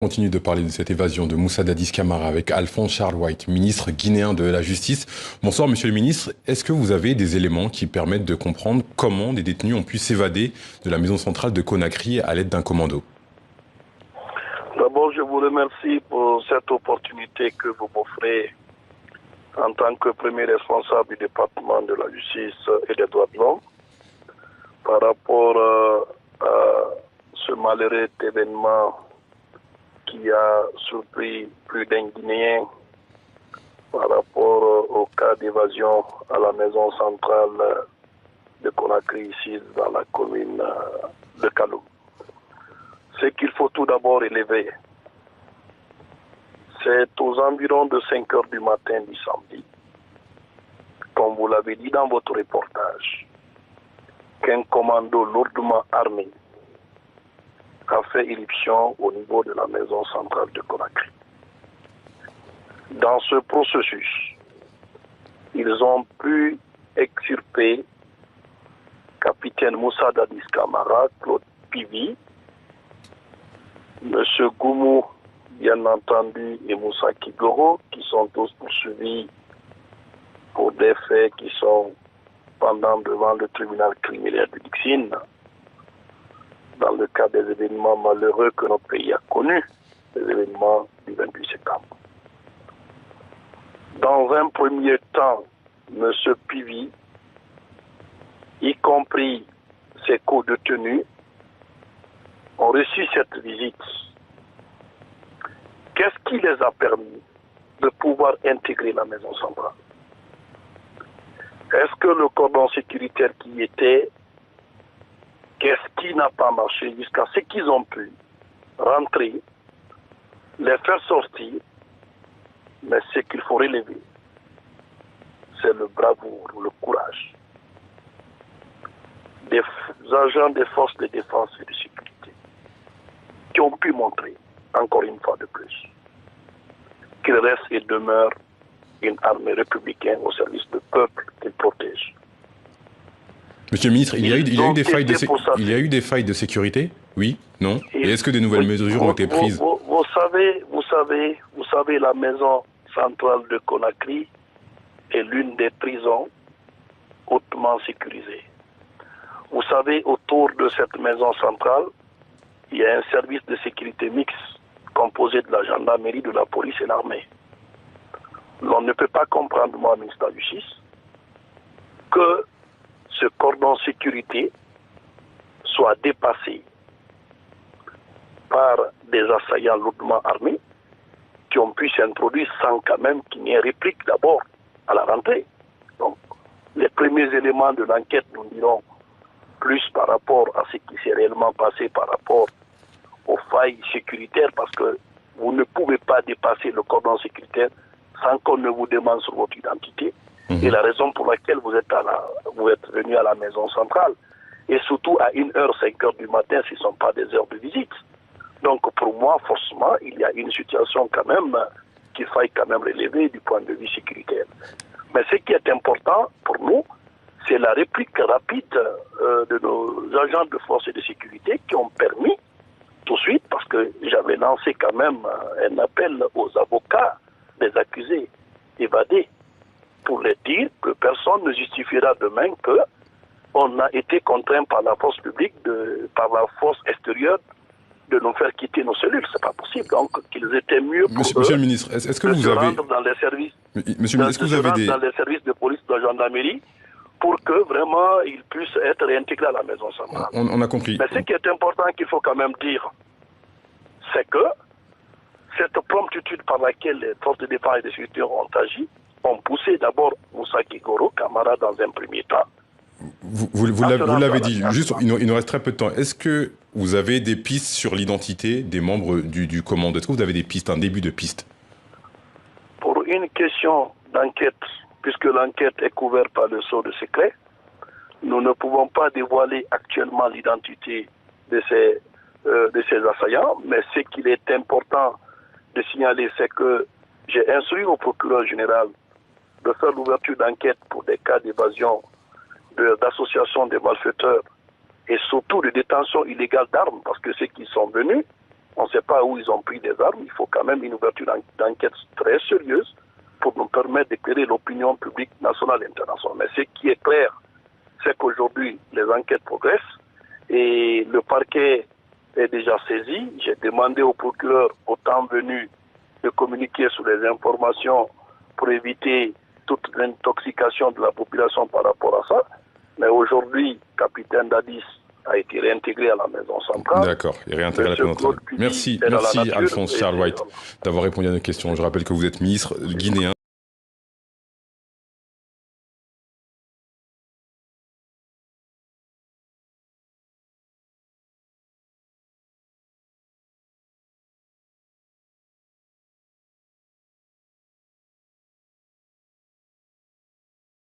On continue de parler de cette évasion de Moussa Dadis Camara avec Alphonse Charles White, ministre guinéen de la Justice. Bonsoir, monsieur le ministre. Est-ce que vous avez des éléments qui permettent de comprendre comment des détenus ont pu s'évader de la maison centrale de Conakry à l'aide d'un commando? D'abord, je vous remercie pour cette opportunité que vous m'offrez en tant que premier responsable du département de la justice et des droits de l'homme par rapport à ce malheureux événement qui a surpris plus d'un Guinéen par rapport au cas d'évasion à la maison centrale de Conakry, ici dans la commune de Kaloum. Ce qu'il faut tout d'abord élever, c'est aux environs de 5 heures du matin du samedi, comme vous l'avez dit dans votre reportage, qu'un commando lourdement armé a fait irruption au niveau de la maison centrale de Conakry. Dans ce processus, ils ont pu extirper capitaine Moussa Dadis Camara, Claude Pivi, M. Goumou, bien entendu, et Moussa Kigoro, qui sont tous poursuivis pour des faits qui sont pendant devant le tribunal criminel de Dixine, dans le cas des événements malheureux que notre pays a connus, les événements du 28 septembre. Dans un premier temps, M. Pivi, y compris ses co-détenus, ont reçu cette visite. Qu'est-ce qui les a permis de pouvoir intégrer la maison centrale? Est-ce que le cordon sécuritaire qui y était, qu'est-ce qui n'a pas marché jusqu'à ce qu'ils ont pu rentrer, les faire sortir? Mais ce qu'il faut relever, c'est le bravoure, le courage des agents des forces de défense et de sécurité qui ont pu montrer, encore une fois de plus, qu'il reste et demeure une armée républicaine au service du peuple qu'ils protègent. Monsieur le ministre, il y a eu des failles de sécurité? Oui? Non? Et est-ce que des nouvelles mesures ont été prises? Vous savez, la maison centrale de Conakry est l'une des prisons hautement sécurisées. Vous savez, autour de cette maison centrale, il y a un service de sécurité mixte composé de la gendarmerie, de la police et l'armée. On ne peut pas comprendre, moi, ministre de la Justice, que ce cordon sécurité soit dépassé par des assaillants lourdement armés qui ont pu s'introduire sans quand même qu'il n'y ait réplique d'abord à la rentrée. Donc, les premiers éléments de l'enquête nous diront plus par rapport à ce qui s'est réellement passé par rapport aux failles sécuritaires, parce que vous ne pouvez pas dépasser le cordon sécuritaire sans qu'on ne vous demande sur votre identité. Et la raison pour laquelle vous êtes venu à la maison centrale, et surtout à 1h, 5h du matin, ce ne sont pas des heures de visite. Donc pour moi, forcément, il y a une situation quand même qu'il faille quand même relever du point de vue sécuritaire. Mais ce qui est important pour nous, c'est la réplique rapide de nos agents de force et de sécurité qui ont permis tout de suite, parce que j'avais lancé quand même un appel aux avocats des accusés évadés pour leur dire que personne ne justifiera demain qu'on a été contraint par la force publique, par la force extérieure, de nous faire quitter nos cellules. C'est pas possible. Donc, qu'ils étaient mieux pour Monsieur le ministre, est-ce que vous avez... dans les services, Monsieur le ministre, est-ce que vous avez des... dans les services de police, de gendarmerie, pour que vraiment ils puissent être réintégrés à la maison centrale. On a compris. Mais ce qui est important qu'il faut quand même dire, c'est que cette promptitude par laquelle les forces de défense et de sécurité ont agi, ont poussé d'abord Moussa Kigoro, Camara, dans un premier temps. Vous l'avez dit, juste, il nous reste très peu de temps. Est-ce que vous avez des pistes sur l'identité des membres du commando? Est-ce que vous avez des pistes, un début de piste? Pour une question d'enquête, puisque l'enquête est couverte par le sceau de secret, nous ne pouvons pas dévoiler actuellement l'identité de ces assaillants, mais ce qu'il est important de signaler, c'est que j'ai instruit au procureur général de faire l'ouverture d'enquête pour des cas d'évasion, d'association des malfaiteurs et surtout de détention illégale d'armes, parce que ceux qui sont venus On ne sait pas où ils ont pris des armes. Il faut quand même une ouverture d'enquête très sérieuse pour nous permettre d'éclairer l'opinion publique nationale et internationale. Mais ce qui est clair, c'est qu'aujourd'hui, les enquêtes progressent et le parquet est déjà saisi. J'ai demandé au procureur, au temps venu, de communiquer sur les informations pour éviter toute l'intoxication de la population par rapport à ça. Mais aujourd'hui, capitaine Dadis a été réintégré à la maison centrale. D'accord, et réintégré à la maison centrale. Merci, Alphonse Charles White, d'avoir répondu à nos questions. Je rappelle que vous êtes ministre guinéen